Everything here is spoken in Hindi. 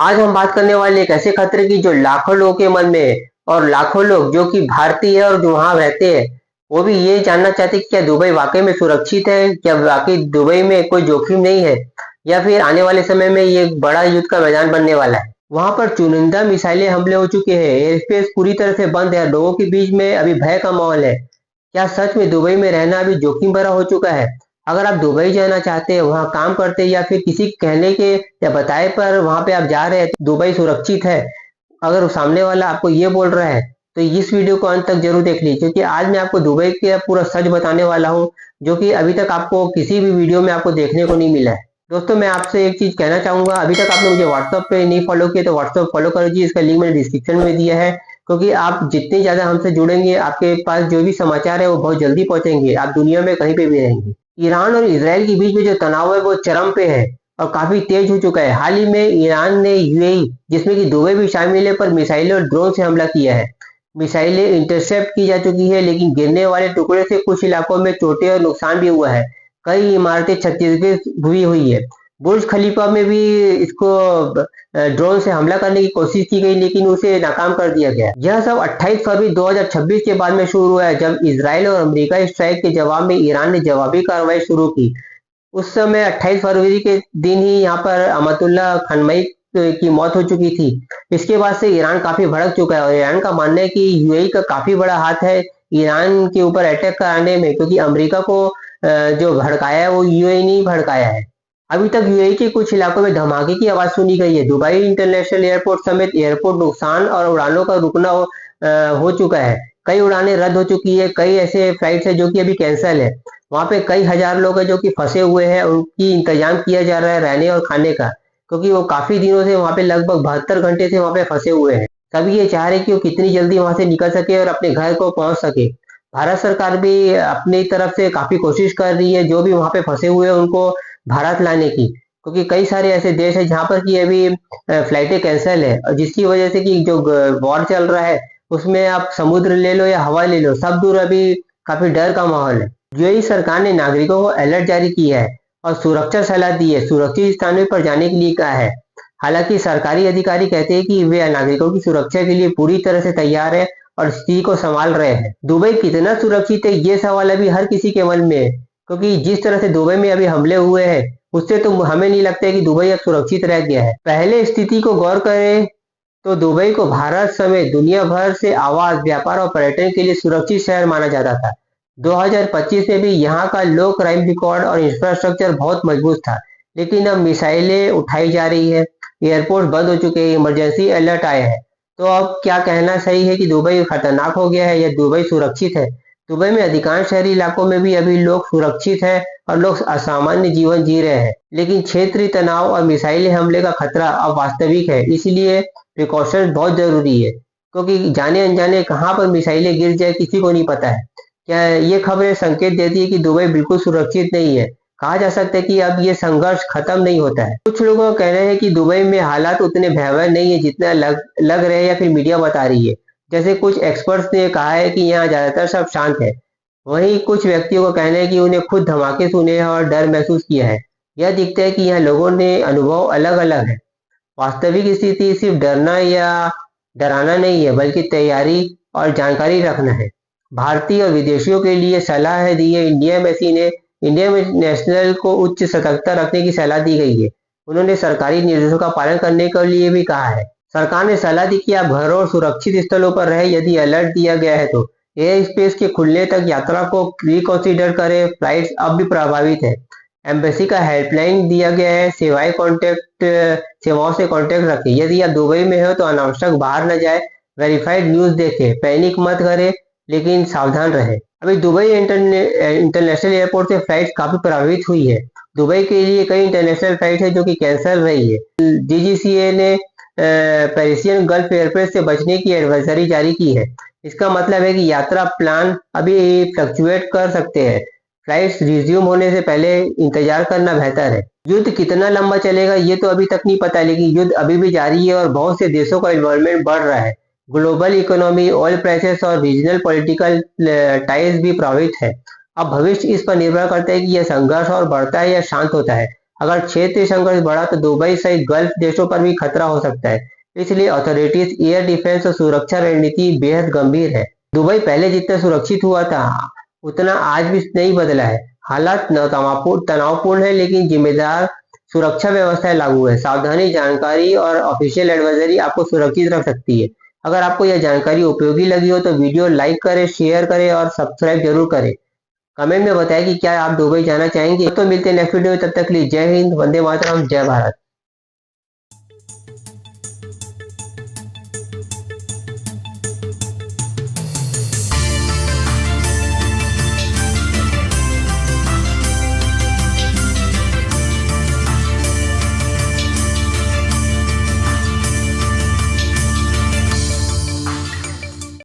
आज हम बात करने वाले एक ऐसे खतरे की जो लाखों लोगों के मन में है और लाखों लोग जो कि भारतीय है और जो वहां रहते हैं वो भी ये जानना चाहते हैं कि क्या दुबई वाकई में सुरक्षित है, क्या वाकई दुबई में कोई जोखिम नहीं है या फिर आने वाले समय में ये एक बड़ा युद्ध का मैदान बनने वाला है। वहां पर चुनिंदा मिसाइलें हमले हो चुके हैं, एयर स्पेस पूरी तरह से बंद है, लोगों के बीच में अभी भय का माहौल है। क्या सच में दुबई में रहना अभी जोखिम भरा हो चुका है? अगर आप दुबई जाना चाहते हैं, वहां काम करते हैं या फिर किसी कहने के या बताए पर वहां पे आप जा रहे हैं, तो दुबई सुरक्षित है, अगर सामने वाला आपको ये बोल रहा है, तो इस वीडियो को अंत तक जरूर देख लीजिए, क्योंकि आज मैं आपको दुबई के पूरा सच बताने वाला हूँ, जो कि अभी तक आपको किसी भी वीडियो में आपको देखने को नहीं मिला है। दोस्तों, मैं आपसे एक चीज कहना चाहूंगा, अभी तक आपने मुझे व्हाट्सएप पे नहीं फॉलो किया तो व्हाट्सएप फॉलो कर लीजिए, इसका लिंक मैंने डिस्क्रिप्शन में दिया है। क्योंकि आप जितने ज्यादा हमसे जुड़ेंगे, आपके पास जो भी समाचार है वो बहुत जल्दी पहुंचेंगे, आप दुनिया में कहीं पे भी रहेंगे। ईरान और इसराइल के बीच में जो तनाव है वो चरम पे है और काफी तेज हो चुका है। हाल ही में ईरान ने यूएई, जिसमें कि दुबई भी शामिल है, पर मिसाइलें और ड्रोन से हमला किया है। मिसाइलें इंटरसेप्ट की जा चुकी है, लेकिन गिरने वाले टुकड़े से कुछ इलाकों में चोटें और नुकसान भी हुआ है। कई इमारतें क्षतिग्रस्त हुई है। बुर्ज खलीफा में भी इसको ड्रोन से हमला करने की कोशिश की गई, लेकिन उसे नाकाम कर दिया गया। यह सब 28 फरवरी 2026 के बाद में शुरू हुआ है, जब इसराइल और अमेरिका स्ट्राइक के जवाब में ईरान ने जवाबी कार्रवाई शुरू की। उस समय 28 फरवरी के दिन ही यहाँ पर अमतुल्ला खनमई की मौत हो चुकी थी। इसके बाद से ईरान काफी भड़क चुका है और ईरान का मानना है कि यूएई का काफी बड़ा हाथ है ईरान के ऊपर अटैक कराने में, क्योंकि अमेरिका को जो भड़काया है वो यूएई नहीं भड़काया है। अभी तक यूएई के कुछ इलाकों में धमाके की आवाज सुनी गई है। दुबई इंटरनेशनल एयरपोर्ट समेत एयरपोर्ट नुकसान और उड़ानों का रुकना हो चुका है। कई उड़ानें रद्द हो चुकी है, कई ऐसे फ्लाइट्स है जो कि अभी कैंसिल है। वहां पे कई हजार लोग हैं जो कि फंसे हुए हैं, उनकी इंतजाम किया जा रहा है रहने और खाने का, क्योंकि वो काफी दिनों से वहां पे लगभग 72 घंटे से वहां पे फंसे हुए हैं। सभी ये चाह रहे हैं कि वो कितनी जल्दी वहां से निकल सके और अपने घर को पहुंच सके। भारत सरकार भी अपनी तरफ से काफी कोशिश कर रही है जो भी वहां पे फंसे हुए हैं उनको भारत लाने की, क्योंकि कई सारे ऐसे देश है जहां पर कि अभी फ्लाइटें कैंसिल है, और जिसकी वजह से कि जो वॉर चल रहा है उसमें आप समुद्र ले लो या हवा ले लो, सब दूर अभी काफी डर का माहौल है। यूएई सरकार ने नागरिकों को अलर्ट जारी किया है और सुरक्षा सलाह दी है, सुरक्षित स्थानों पर जाने के लिए कहा है। हालांकि सरकारी अधिकारी कहते हैं कि वे नागरिकों की सुरक्षा के लिए पूरी तरह से तैयार है और स्थिति को संभाल रहे हैं। दुबई कितना सुरक्षित है, ये सवाल अभी हर किसी के मन में है, क्योंकि जिस तरह से दुबई में अभी हमले हुए हैं उससे तो हमें नहीं लगता है कि दुबई अब सुरक्षित रह गया है। पहले स्थिति को गौर करें तो दुबई को भारत समेत दुनिया भर से आवास, व्यापार और पर्यटन के लिए सुरक्षित शहर माना जाता था। 2025 में भी यहाँ का लो क्राइम रिकॉर्ड और इंफ्रास्ट्रक्चर बहुत मजबूत था, लेकिन अब मिसाइलें उठाई जा रही है, एयरपोर्ट बंद हो चुके हैं, इमरजेंसी अलर्ट आए हैं। तो अब क्या कहना सही है कि दुबई खतरनाक हो गया है या दुबई सुरक्षित है? दुबई में अधिकांश शहरी इलाकों में भी अभी लोग सुरक्षित है और लोग असामान्य जीवन जी रहे हैं, लेकिन क्षेत्रीय तनाव और मिसाइल हमले का खतरा अब वास्तविक है। इसलिए प्रिकॉशन बहुत जरूरी है, क्योंकि जाने अनजाने कहाँ पर मिसाइलें गिर जाए किसी को नहीं पता है। क्या ये खबरें संकेत देती है कि दुबई बिल्कुल सुरक्षित नहीं है? कहा जा सकता है कि अब ये संघर्ष खत्म नहीं होता है। कुछ लोगों का कहना है कि दुबई में हालात उतने भयावह नहीं है जितना लग रहे हैं या फिर मीडिया बता रही है। जैसे कुछ एक्सपर्ट्स ने कहा है कि यहाँ ज्यादातर सब शांत है। वहीं कुछ व्यक्तियों का कहना है कि उन्हें खुद धमाके सुने हैं और डर महसूस किया है। यह दिखता है कि यहाँ लोगों ने अनुभव अलग अलग है। वास्तविक स्थिति सिर्फ डरना या डराना नहीं है, बल्कि तैयारी और जानकारी रखना है। भारतीय और विदेशियों के लिए सलाह दी है। इंडिया में नेशनल को उच्च सतर्कता रखने की सलाह दी गई है। उन्होंने सरकारी निर्देशों का पालन करने के लिए भी कहा है। सरकार ने सलाह दी कि आप घरों और सुरक्षित स्थलों पर रहे। यदि अलर्ट दिया गया है तो एयर स्पेस के खुलने तक यात्रा को रिकंसीडर करें। फ्लाइट्स अब भी प्रभावित है। एम्बेसी का हेल्पलाइन दिया गया है, सेवाओं से कांटेक्ट रखें। यदि आप दुबई में हो तो अनावश्यक बाहर न जाए, वेरीफाइड न्यूज देखें, पैनिक मत करें, लेकिन सावधान रहे। अभी दुबई इंटरनेशनल एयरपोर्ट से फ्लाइट काफी प्रभावित हुई है। दुबई के लिए कई इंटरनेशनल फ्लाइट है जो कि कैंसिल रही है। डीजीसीए ने पेरिसियन गल्फ एयरवेज से बचने की एडवाइजरी जारी की है। इसका मतलब है कि यात्रा प्लान अभी फ्लक्चुएट कर सकते हैं। फ्लाइट्स रिज्यूम होने से पहले इंतजार करना बेहतर है। युद्ध कितना लंबा चलेगा ये तो अभी तक नहीं पता, लेकिन युद्ध अभी भी जारी है और बहुत से देशों का इन्वॉल्वमेंट बढ़ रहा है। ग्लोबल इकोनॉमी, ऑयल प्राइसेस और रीजनल पॉलिटिकल टाइज भी प्रभावित है। अब भविष्य इस पर निर्भर करता है कि यह संघर्ष और बढ़ता है या शांत होता है। अगर क्षेत्रीय संघर्ष बढ़ा तो दुबई सहित गल्फ देशों पर भी खतरा हो सकता है। इसलिए अथॉरिटीज एयर डिफेंस और सुरक्षा रणनीति बेहद गंभीर है। दुबई पहले जितना सुरक्षित हुआ था उतना आज भी नहीं बदला है। हालात तनावपूर्ण है, लेकिन जिम्मेदार सुरक्षा व्यवस्थाएं लागू है। सावधानी, जानकारी और ऑफिशियल एडवाइजरी आपको सुरक्षित रख सकती है। अगर आपको यह जानकारी उपयोगी लगी हो तो वीडियो लाइक करें, शेयर करें और सब्सक्राइब जरूर करें। कमेंट में बताएं कि क्या आप दुबई जाना चाहेंगे। तो मिलते हैं नेक्स्ट वीडियो में, तब तक के लिए जय हिंद, वंदे मातरम, जय भारत।